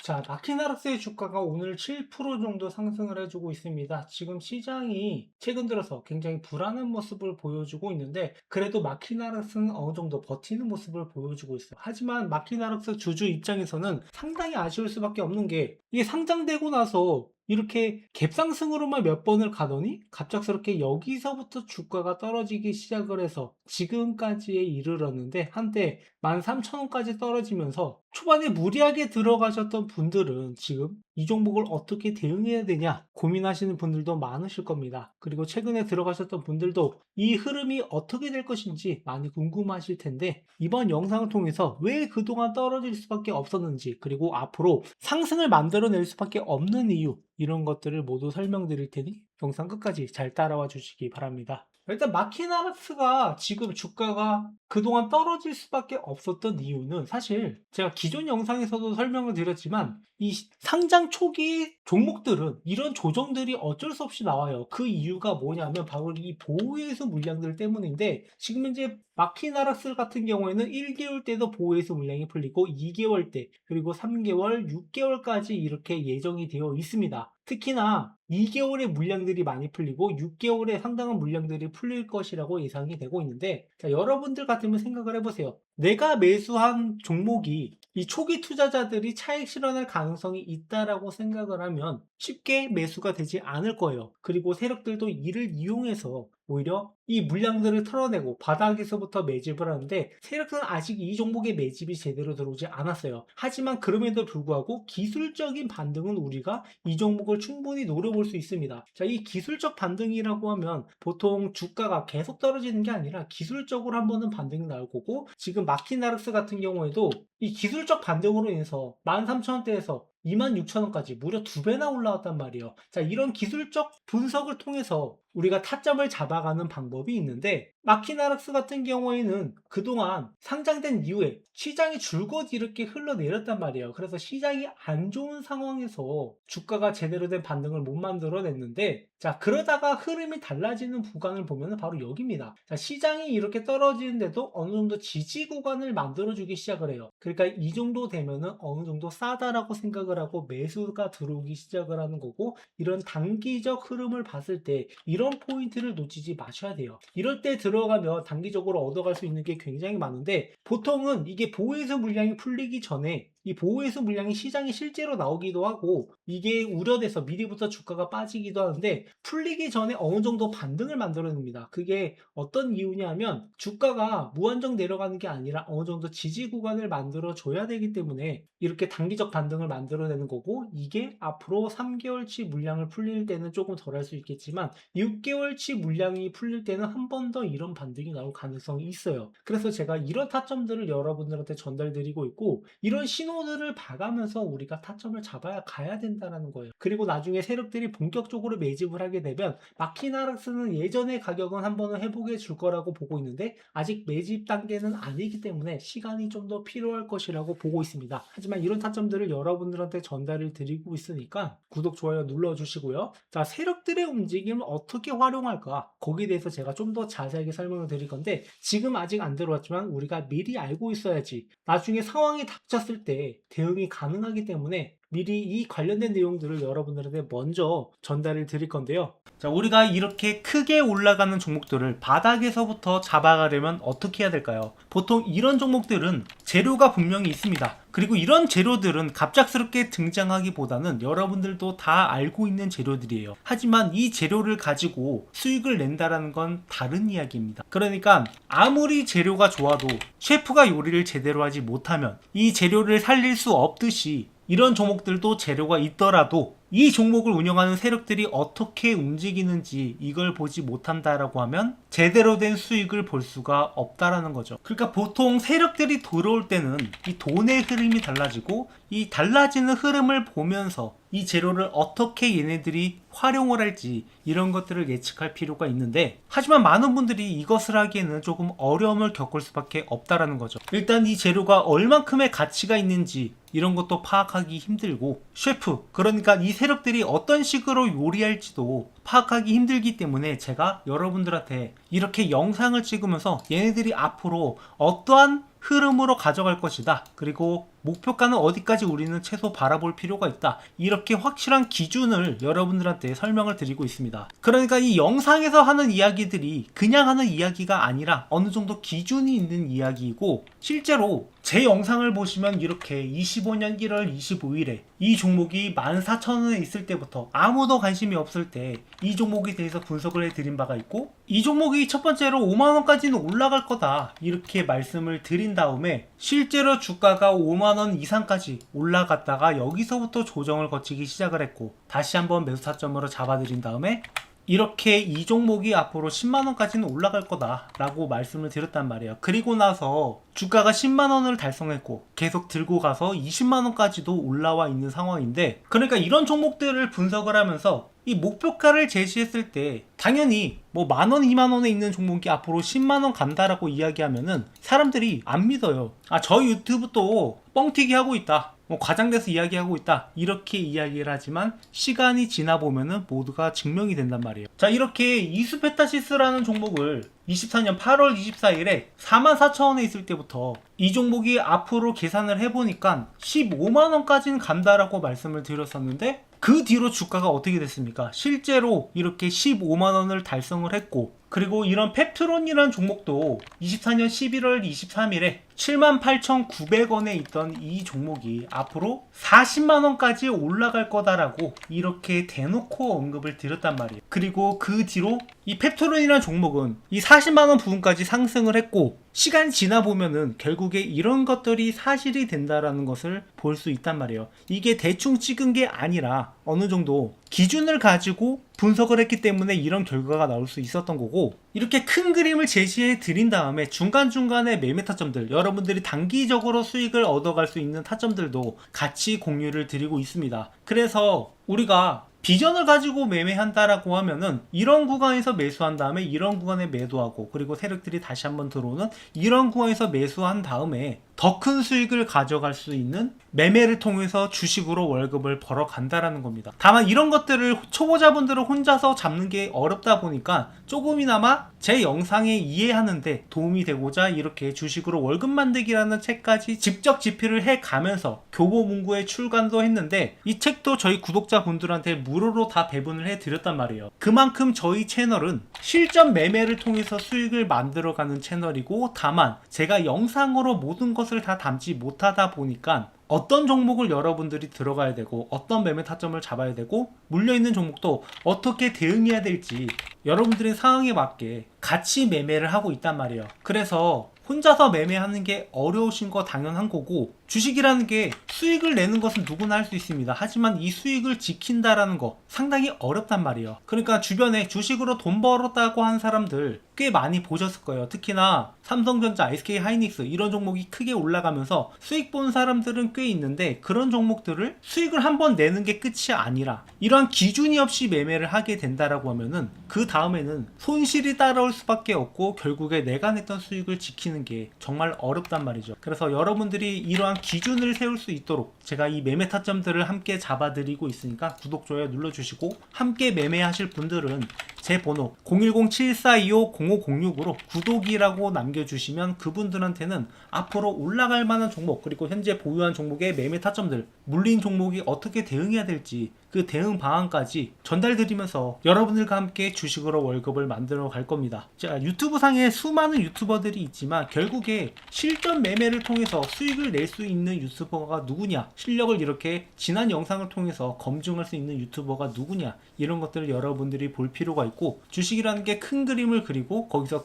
자, 마키나락스의 주가가 오늘 7% 정도 상승을 해주고 있습니다. 지금 시장이 최근 들어서 굉장히 불안한 모습을 보여주고 있는데, 그래도 마키나락스는 어느 정도 버티는 모습을 보여주고 있어요. 하지만 마키나락스 주주 입장에서는 상당히 아쉬울 수밖에 없는 게, 이게 상장되고 나서 이렇게 갭상승으로만 몇 번을 가더니 갑작스럽게 여기서부터 주가가 떨어지기 시작을 해서 지금까지에 이르렀는데, 한때 13,000원까지 떨어지면서 초반에 무리하게 들어가셨던 분들은 지금 이 종목을 어떻게 대응해야 되냐 고민하시는 분들도 많으실 겁니다. 그리고 최근에 들어가셨던 분들도 이 흐름이 어떻게 될 것인지 많이 궁금하실 텐데, 이번 영상을 통해서 왜 그동안 떨어질 수밖에 없었는지, 그리고 앞으로 상승을 만들어낼 수밖에 없는 이유, 이런 것들을 모두 설명드릴 테니 영상 끝까지 잘 따라와 주시기 바랍니다. 일단 마키나락스가 지금 주가가 그동안 떨어질 수밖에 없었던 이유는, 사실 제가 기존 영상에서도 설명을 드렸지만 이 상장 초기 종목들은 이런 조정들이 어쩔 수 없이 나와요. 그 이유가 뭐냐면 바로 이 보호회수 물량들 때문인데, 지금 현재 마키나락스 같은 경우에는 1개월 때도 보호회수 물량이 풀리고 2개월 때, 그리고 3개월, 6개월까지 이렇게 예정이 되어 있습니다. 특히나 2개월의 물량들이 많이 풀리고 6개월에 상당한 물량들이 풀릴 것이라고 예상이 되고 있는데, 자, 여러분들 같으면 생각을 해보세요. 내가 매수한 종목이 이 초기 투자자들이 차익 실현할 가능성이 있다라고 생각을 하면 쉽게 매수가 되지 않을 거예요. 그리고 세력들도 이를 이용해서 오히려 이 물량들을 털어내고 바닥에서부터 매집을 하는데, 세력들은 아직 이 종목의 매집이 제대로 들어오지 않았어요. 하지만 그럼에도 불구하고 기술적인 반등은 우리가 이 종목을 충분히 노려볼 수 있습니다. 자, 이 기술적 반등이라고 하면 보통 주가가 계속 떨어지는 게 아니라 기술적으로 한 번은 반등이 나올 거고, 지금 마키나락스 같은 경우에도 이 기술적 반등으로 인해서 13,000원대에서 26,000원까지 무려 2배나 올라왔단 말이에요. 자, 이런 기술적 분석을 통해서 우리가 타점을 잡아가는 방법이 있는데, 마키나락스 같은 경우에는 그동안 상장된 이후에 시장이 줄곧 이렇게 흘러내렸단 말이에요. 그래서 시장이 안 좋은 상황에서 주가가 제대로 된 반등을 못 만들어냈는데, 자, 그러다가 흐름이 달라지는 구간을 보면 바로 여기입니다. 자, 시장이 이렇게 떨어지는데도 어느 정도 지지 구간을 만들어주기 시작을 해요. 그러니까 이 정도 되면은 어느 정도 싸다라고 생각을 하고 매수가 들어오기 시작을 하는 거고, 이런 단기적 흐름을 봤을 때 이런 포인트를 놓치지 마셔야 돼요. 이럴 때 들어가면 단기적으로 얻어갈 수 있는 게 굉장히 많은데, 보통은 이게 보호해서 물량이 풀리기 전에 이 보호해서 물량이 시장에 실제로 나오기도 하고, 이게 우려돼서 미리부터 주가가 빠지기도 하는데, 풀리기 전에 어느 정도 반등을 만들어냅니다. 그게 어떤 이유냐면 주가가 무한정 내려가는 게 아니라 어느 정도 지지 구간을 만들어 줘야 되기 때문에 이렇게 단기적 반등을 만들어내는 거고, 이게 앞으로 3개월치 물량을 풀릴 때는 조금 덜 할 수 있겠지만 6개월치 물량이 풀릴 때는 한 번 더 이런 반등이 나올 가능성이 있어요. 그래서 제가 이런 타점들을 여러분들한테 전달드리고 있고, 이런 신호들을 봐가면서 우리가 타점을 잡아야 가야 된다는 거예요. 그리고 나중에 세력들이 본격적으로 매집을 하게 되면 마키나락스는 예전의 가격은 한 번은 회복해 줄 거라고 보고 있는데, 아직 매집 단계는 아니기 때문에 시간이 좀 더 필요할 것이라고 보고 있습니다. 하지만 이런 타점들을 여러분들한테 전달을 드리고 있으니까 구독, 좋아요 눌러주시고요. 자, 세력들의 움직임을 어떻게 활용할까? 거기에 대해서 제가 좀 더 자세하게 설명을 드릴 건데, 지금 아직 안 들어왔지만 우리가 미리 알고 있어야지 나중에 상황이 닥쳤을 때 대응이 가능하기 때문에 미리 이 관련된 내용들을 여러분들한테 먼저 전달을 드릴 건데요. 자, 우리가 이렇게 크게 올라가는 종목들을 바닥에서부터 잡아가려면 어떻게 해야 될까요? 보통 이런 종목들은 재료가 분명히 있습니다. 그리고 이런 재료들은 갑작스럽게 등장하기보다는 여러분들도 다 알고 있는 재료들이에요. 하지만 이 재료를 가지고 수익을 낸다라는 건 다른 이야기입니다. 그러니까 아무리 재료가 좋아도 셰프가 요리를 제대로 하지 못하면 이 재료를 살릴 수 없듯이, 이런 종목들도 재료가 있더라도 이 종목을 운영하는 세력들이 어떻게 움직이는지 이걸 보지 못한다라고 하면 제대로 된 수익을 볼 수가 없다라는 거죠. 그러니까 보통 세력들이 들어올 때는 이 돈의 흐름이 달라지고, 이 달라지는 흐름을 보면서 이 재료를 어떻게 얘네들이 활용을 할지 이런 것들을 예측할 필요가 있는데, 하지만 많은 분들이 이것을 하기에는 조금 어려움을 겪을 수밖에 없다라는 거죠. 일단 이 재료가 얼만큼의 가치가 있는지 이런 것도 파악하기 힘들고, 셰프, 그러니까 이 세력들이 어떤 식으로 요리할지도 파악하기 힘들기 때문에 제가 여러분들한테 이렇게 영상을 찍으면서 얘네들이 앞으로 어떠한 흐름으로 가져갈 것이다, 그리고 목표가는 어디까지 우리는 최소 바라볼 필요가 있다. 이렇게 확실한 기준을 여러분들한테 설명을 드리고 있습니다. 그러니까 이 영상에서 하는 이야기들이 그냥 하는 이야기가 아니라 어느 정도 기준이 있는 이야기이고, 실제로 제 영상을 보시면 이렇게 25년 1월 25일에 이 종목이 14,000원에 있을 때부터 아무도 관심이 없을 때 이 종목에 대해서 분석을 해드린 바가 있고, 이 종목이 첫 번째로 5만원까지는 올라갈 거다 이렇게 말씀을 드린 다음에 실제로 주가가 5만원 이상까지 올라갔다가 여기서부터 조정을 거치기 시작을 했고, 다시 한번 매수 타점으로 잡아드린 다음에 이렇게 이 종목이 앞으로 10만원까지는 올라갈 거다 라고 말씀을 드렸단 말이에요. 그리고 나서 주가가 10만원을 달성했고 계속 들고 가서 20만원까지도 올라와 있는 상황인데, 그러니까 이런 종목들을 분석을 하면서 이 목표가를 제시했을 때 당연히 뭐 만원, 2만원에 있는 종목이 앞으로 10만원 간다라고 이야기하면은 사람들이 안 믿어요. 아, 저 유튜브 또 뻥튀기 하고 있다, 뭐 과장돼서 이야기하고 있다 이렇게 이야기를 하지만 시간이 지나 보면은 모두가 증명이 된단 말이에요. 자, 이렇게 이수페타시스라는 종목을 24년 8월 24일에 44,000원에 있을 때부터 이 종목이 앞으로 계산을 해보니까 15만원까지는 간다라고 말씀을 드렸었는데, 그 뒤로 주가가 어떻게 됐습니까? 실제로 이렇게 15만원을 달성을 했고, 그리고 이런 펩트론이라는 종목도 24년 11월 23일에 78,900원에 있던 이 종목이 앞으로 40만원까지 올라갈 거다라고 이렇게 대놓고 언급을 드렸단 말이에요. 그리고 그 뒤로 이 펩트론이라는 종목은 이 40만원 부분까지 상승을 했고, 시간이 지나 보면은 결국에 이런 것들이 사실이 된다라는 것을 볼 수 있단 말이에요. 이게 대충 찍은 게 아니라 어느 정도 기준을 가지고 분석을 했기 때문에 이런 결과가 나올 수 있었던 거고, 이렇게 큰 그림을 제시해 드린 다음에 중간중간에 매매 타점들, 여러분들이 단기적으로 수익을 얻어갈 수 있는 타점들도 같이 공유를 드리고 있습니다. 그래서 우리가 비전을 가지고 매매한다라고 하면은 이런 구간에서 매수한 다음에 이런 구간에 매도하고, 그리고 세력들이 다시 한번 들어오는 이런 구간에서 매수한 다음에 더 큰 수익을 가져갈 수 있는 매매를 통해서 주식으로 월급을 벌어 간다라는 겁니다. 다만 이런 것들을 초보자분들은 혼자서 잡는 게 어렵다 보니까 조금이나마 제 영상에 이해하는데 도움이 되고자 이렇게 주식으로 월급 만들기라는 책까지 직접 집필을 해 가면서 교보문고에 출간도 했는데, 이 책도 저희 구독자분들한테 무료로 다 배분을 해 드렸단 말이에요. 그만큼 저희 채널은 실전 매매를 통해서 수익을 만들어가는 채널이고, 다만 제가 영상으로 모든 것을 다 담지 못하다 보니까 어떤 종목을 여러분들이 들어가야 되고 어떤 매매 타점을 잡아야 되고 물려있는 종목도 어떻게 대응해야 될지 여러분들의 상황에 맞게 같이 매매를 하고 있단 말이에요. 그래서 혼자서 매매하는 게 어려우신 거 당연한 거고, 주식이라는 게 수익을 내는 것은 누구나 할 수 있습니다. 하지만 이 수익을 지킨다라는 거 상당히 어렵단 말이에요. 그러니까 주변에 주식으로 돈 벌었다고 한 사람들 꽤 많이 보셨을 거예요. 특히나 삼성전자, SK 하이닉스 이런 종목이 크게 올라가면서 수익 본 사람들은 꽤 있는데, 그런 종목들을 수익을 한번 내는 게 끝이 아니라 이러한 기준이 없이 매매를 하게 된다라고 하면은 그 다음에는 손실이 따라올 수밖에 없고 결국에 내가 냈던 수익을 지키는 게 정말 어렵단 말이죠. 그래서 여러분들이 이러한 기준을 세울 수 있도록 제가 이 매매 타점들을 함께 잡아드리고 있으니까 구독, 좋아요 눌러주시고, 함께 매매하실 분들은 제 번호 010-7425-0506으로 구독이라고 남겨주시면 그분들한테는 앞으로 올라갈 만한 종목, 그리고 현재 보유한 종목의 매매 타점들, 물린 종목이 어떻게 대응해야 될지 그 대응 방안까지 전달드리면서 여러분들과 함께 주식으로 월급을 만들어 갈 겁니다. 자, 유튜브 상에 수많은 유튜버들이 있지만 결국에 실전 매매를 통해서 수익을 낼 수 있는 유튜버가 누구냐, 실력을 이렇게 지난 영상을 통해서 검증할 수 있는 유튜버가 누구냐, 이런 것들을 여러분들이 볼 필요가 있고, 주식이라는 게 큰 그림을 그리고 거기서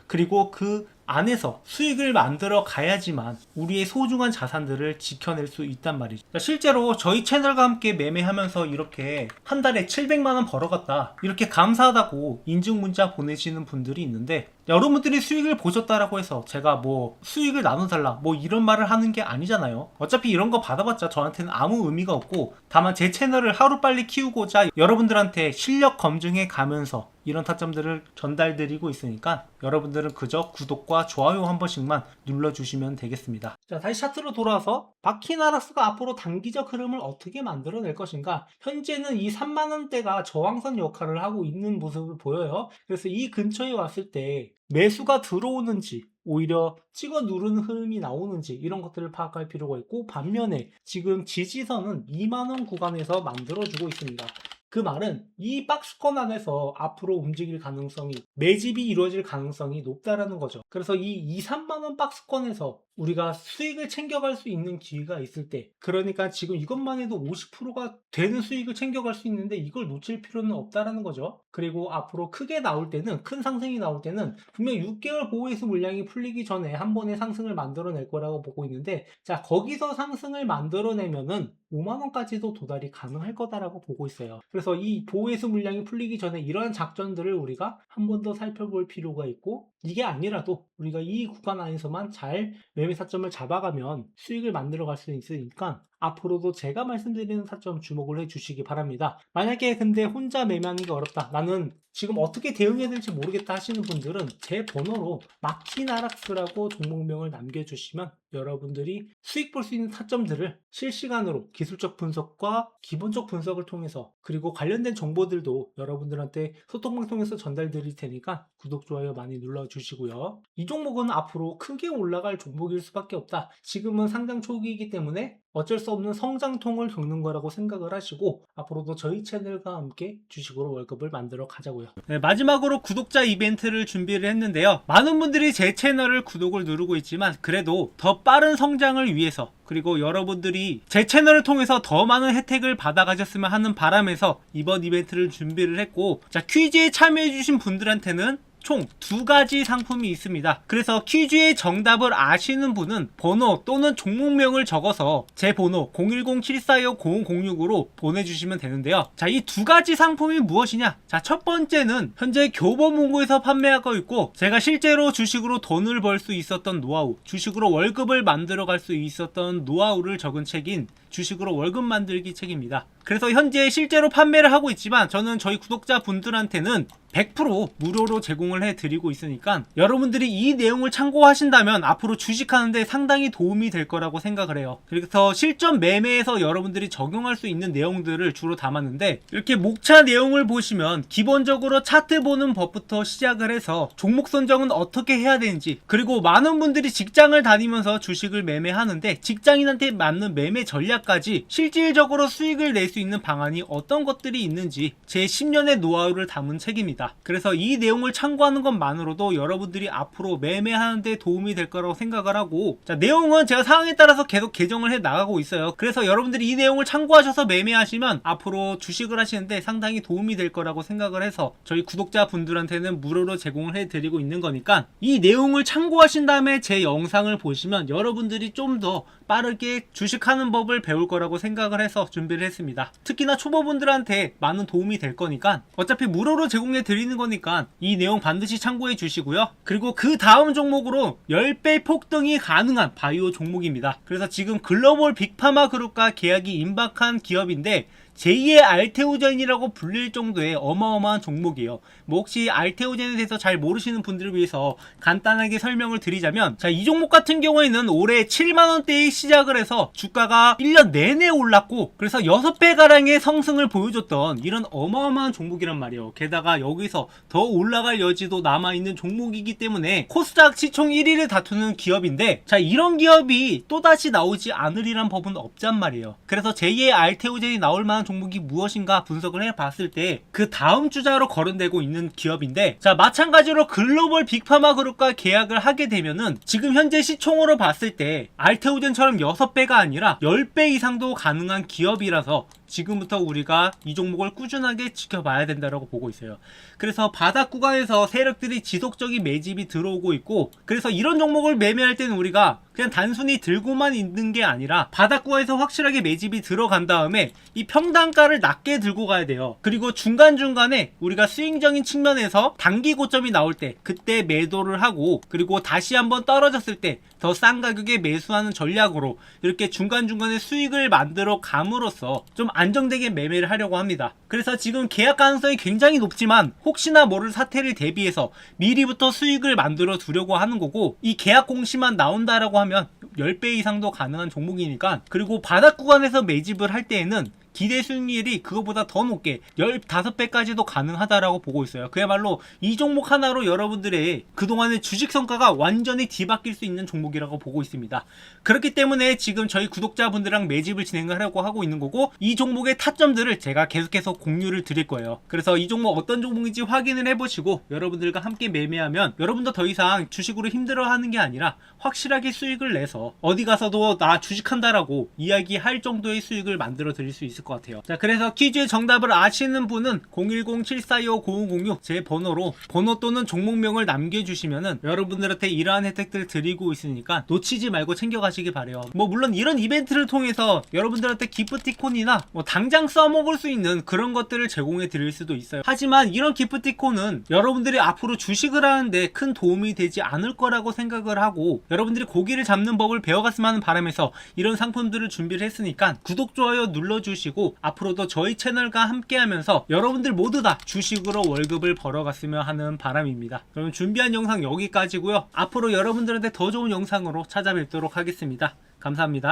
그리고 그 안에서 수익을 만들어 가야지만 우리의 소중한 자산들을 지켜낼 수 있단 말이죠. 실제로 저희 채널과 함께 매매하면서 이렇게 한 달에 700만원 벌어갔다, 이렇게 감사하다고 인증 문자 보내시는 분들이 있는데, 여러분들이 수익을 보셨다라고 해서 제가 뭐 수익을 나눠달라 뭐 이런 말을 하는 게 아니잖아요. 어차피 이런 거 받아봤자 저한테는 아무 의미가 없고, 다만 제 채널을 하루빨리 키우고자 여러분들한테 실력 검증해 가면서 이런 타점들을 전달드리고 있으니까 여러분들은 그저 구독과 좋아요 한 번씩만 눌러주시면 되겠습니다. 자, 다시 차트로 돌아와서 바퀴나락스가 앞으로 단기적 흐름을 어떻게 만들어낼 것인가. 현재는 이 3만원대가 저항선 역할을 하고 있는 모습을 보여요. 그래서 이 근처에 왔을 때 매수가 들어오는지 오히려 찍어 누르는 흐름이 나오는지 이런 것들을 파악할 필요가 있고, 반면에 지금 지지선은 2만원 구간에서 만들어주고 있습니다. 그 말은 이 박스권 안에서 앞으로 움직일 가능성이, 매집이 이루어질 가능성이 높다라는 거죠. 그래서 이 2, 3만원 박스권에서 우리가 수익을 챙겨갈 수 있는 기회가 있을 때, 그러니까 지금 이것만 해도 50%가 되는 수익을 챙겨갈 수 있는데 이걸 놓칠 필요는 없다라는 거죠. 그리고 앞으로 크게 나올 때는, 큰 상승이 나올 때는 분명 6개월 보호해수 물량이 풀리기 전에 한 번의 상승을 만들어낼 거라고 보고 있는데, 자, 거기서 상승을 만들어내면은 5만원까지도 도달이 가능할 거다라고 보고 있어요. 그래서 이 보호해수 물량이 풀리기 전에 이러한 작전들을 우리가 한 번 더 살펴볼 필요가 있고, 이게 아니라도 우리가 이 구간 안에서만 잘 매매 타점을 잡아가면 수익을 만들어 갈 수 있으니까 앞으로도 제가 말씀드리는 타점 주목을 해주시기 바랍니다. 만약에 근데 혼자 매매하는 게 어렵다, 나는 지금 어떻게 대응해야 될지 모르겠다 하시는 분들은 제 번호로 마키나락스라고 종목명을 남겨주시면 여러분들이 수익 볼 수 있는 타점들을 실시간으로 기술적 분석과 기본적 분석을 통해서, 그리고 관련된 정보들도 여러분들한테 소통방을 통해서 전달 드릴 테니까 구독, 좋아요 많이 눌러주시고요. 이 종목은 앞으로 크게 올라갈 종목일 수밖에 없다, 지금은 상장 초기이기 때문에 어쩔 수 없는 성장통을 겪는 거라고 생각을 하시고, 앞으로도 저희 채널과 함께 주식으로 월급을 만들어 가자고요. 네, 마지막으로 구독자 이벤트를 준비를 했는데요. 많은 분들이 제 채널을 구독을 누르고 있지만 그래도 더 빠른 성장을 위해서, 그리고 여러분들이 제 채널을 통해서 더 많은 혜택을 받아가셨으면 하는 바람에서 이번 이벤트를 준비를 했고, 자, 퀴즈에 참여해주신 분들한테는 총 2가지 상품이 있습니다. 그래서 퀴즈의 정답을 아시는 분은 번호 또는 종목명을 적어서 제 번호 010-745-0006으로 보내주시면 되는데요. 자, 이 2가지 상품이 무엇이냐? 자, 첫 번째는 현재 교보문고에서 판매하고 있고, 제가 실제로 주식으로 돈을 벌 수 있었던 노하우, 주식으로 월급을 만들어 갈 수 있었던 노하우를 적은 책인 주식으로 월급 만들기 책입니다. 그래서 현재 실제로 판매를 하고 있지만 저는 저희 구독자분들한테는 100% 무료로 제공을 해드리고 있으니까 여러분들이 이 내용을 참고하신다면 앞으로 주식하는데 상당히 도움이 될 거라고 생각을 해요. 그래서 실전 매매에서 여러분들이 적용할 수 있는 내용들을 주로 담았는데, 이렇게 목차 내용을 보시면 기본적으로 차트 보는 법부터 시작을 해서 종목 선정은 어떻게 해야 되는지, 그리고 많은 분들이 직장을 다니면서 주식을 매매하는데 직장인한테 맞는 매매 전략까지 실질적으로 수익을 낼 수 있는 방안이 어떤 것들이 있는지 제 10년의 노하우를 담은 책입니다. 그래서 이 내용을 참고하는 것만으로도 여러분들이 앞으로 매매하는데 도움이 될 거라고 생각을 하고, 자, 내용은 제가 상황에 따라서 계속 개정을 해 나가고 있어요. 그래서 여러분들이 이 내용을 참고하셔서 매매하시면 앞으로 주식을 하시는데 상당히 도움이 될 거라고 생각을 해서 저희 구독자분들한테는 무료로 제공을 해드리고 있는 거니까 이 내용을 참고하신 다음에 제 영상을 보시면 여러분들이 좀 더 빠르게 주식하는 법을 배울 거라고 생각을 해서 준비를 했습니다. 특히나 초보분들한테 많은 도움이 될 거니까, 어차피 무료로 제공해 드리는 거니까 이 내용 반드시 참고해 주시고요. 그리고 그 다음 종목으로 10배 폭등이 가능한 바이오 종목입니다. 그래서 지금 글로벌 빅파마 그룹과 계약이 임박한 기업인데 제2의 알테오젠이라고 불릴 정도의 어마어마한 종목이에요. 뭐 혹시 알테오젠에 대해서 잘 모르시는 분들을 위해서 간단하게 설명을 드리자면, 자, 이 종목 같은 경우에는 올해 7만원대에 시작을 해서 주가가 1년 내내 올랐고, 그래서 6배 가량의 성승을 보여줬던 이런 어마어마한 종목이란 말이에요. 게다가 여기서 더 올라갈 여지도 남아있는 종목이기 때문에 코스닥 시총 1위를 다투는 기업인데, 자, 이런 기업이 또다시 나오지 않으리란 법은 없단 말이에요. 그래서 제2의 알테오젠이 나올 만한 종목이 무엇인가 분석을 해봤을 때 그 다음 주자로 거론되고 있는 기업인데, 자, 마찬가지로 글로벌 빅파마 그룹과 계약을 하게 되면은 지금 현재 시총으로 봤을 때 알테오젠처럼 6배가 아니라 10배 이상도 가능한 기업이라서 지금부터 우리가 이 종목을 꾸준하게 지켜봐야 된다고 보고 있어요. 그래서 바닥 구간에서 세력들이 지속적인 매집이 들어오고 있고, 그래서 이런 종목을 매매할 때는 우리가 그냥 단순히 들고만 있는 게 아니라 바닥 구간에서 확실하게 매집이 들어간 다음에 이 평단가를 낮게 들고 가야 돼요. 그리고 중간중간에 우리가 스윙적인 측면에서 단기 고점이 나올 때 그때 매도를 하고, 그리고 다시 한번 떨어졌을 때 더 싼 가격에 매수하는 전략으로 이렇게 중간중간에 수익을 만들어 감으로써 좀 안정되게 매매를 하려고 합니다. 그래서 지금 계약 가능성이 굉장히 높지만 혹시나 모를 사태를 대비해서 미리부터 수익을 만들어 두려고 하는 거고, 이 계약 공시만 나온다라고 하면 10배 이상도 가능한 종목이니까, 그리고 바닥 구간에서 매집을 할 때에는 기대 수익률이 그거보다 더 높게 15배까지도 가능하다라고 보고 있어요. 그야말로 이 종목 하나로 여러분들의 그동안의 주식 성과가 완전히 뒤바뀔 수 있는 종목이라고 보고 있습니다. 그렇기 때문에 지금 저희 구독자분들랑 매집을 진행하려고 하고 있는 거고, 이 종목의 타점들을 제가 계속해서 공유를 드릴 거예요. 그래서 이 종목 어떤 종목인지 확인을 해보시고 여러분들과 함께 매매하면 여러분도 더 이상 주식으로 힘들어하는 게 아니라 확실하게 수익을 내서 어디 가서도 나 주식한다라고 이야기할 정도의 수익을 만들어 드릴 수 있을 것 같아요. 자, 그래서 퀴즈의 정답을 아시는 분은 010-7425-0506 제 번호로 번호 또는 종목명을 남겨주시면은 여러분들한테 이러한 혜택들 드리고 있으니까 놓치지 말고 챙겨가시기 바래요. 뭐 물론 이런 이벤트를 통해서 여러분들한테 기프티콘이나 뭐 당장 써먹을 수 있는 그런 것들을 제공해 드릴 수도 있어요. 하지만 이런 기프티콘은 여러분들이 앞으로 주식을 하는데 큰 도움이 되지 않을 거라고 생각을 하고, 여러분들이 고기를 잡는 법을 배워갔으면 하는 바람에서 이런 상품들을 준비를 했으니까 구독, 좋아요 눌러주시고 앞으로도 저희 채널과 함께 하면서 여러분들 모두 다 주식으로 월급을 벌어갔으면 하는 바람입니다. 그럼 준비한 영상 여기까지고요. 앞으로 여러분들한테 더 좋은 영상으로 찾아뵙도록 하겠습니다. 감사합니다.